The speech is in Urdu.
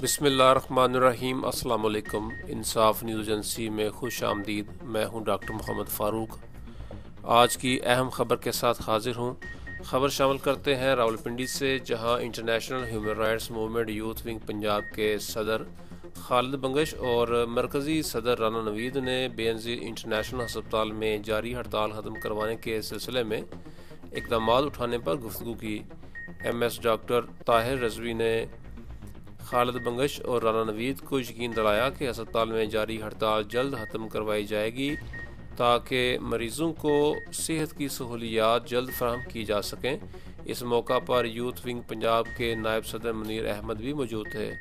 بسم اللہ الرحمن الرحیم۔ السلام علیکم۔ انصاف نیوز ایجنسی میں خوش آمدید۔ میں ہوں ڈاکٹر محمد فاروق۔ آج کی اہم خبر کے ساتھ حاضر ہوں۔ خبر شامل کرتے ہیں راولپنڈی سے، جہاں international human rights movement youth wing Punjab کے صدر خالد بنگش اور مرکزی صدر رانا نوید نے بے نظیر انٹرنیشنل ہسپتال میں جاری ہڑتال ختم کروانے کے سلسلے میں اقدامات اٹھانے پر گفتگو کی۔ M S doctor Tahir Rizvi نے خالد بنگش اور رانا نوید کو یقین دلایا کہ ہسپتال میں جاری ہڑتال جلد ختم کروائی جائے گی تاکہ مریضوں کو صحت کی سہولیات جلد فراہم کی جا سکیں۔ اس موقع پر یوتھ ونگ پنجاب کے نائب صدر منیر احمد بھی موجود تھے۔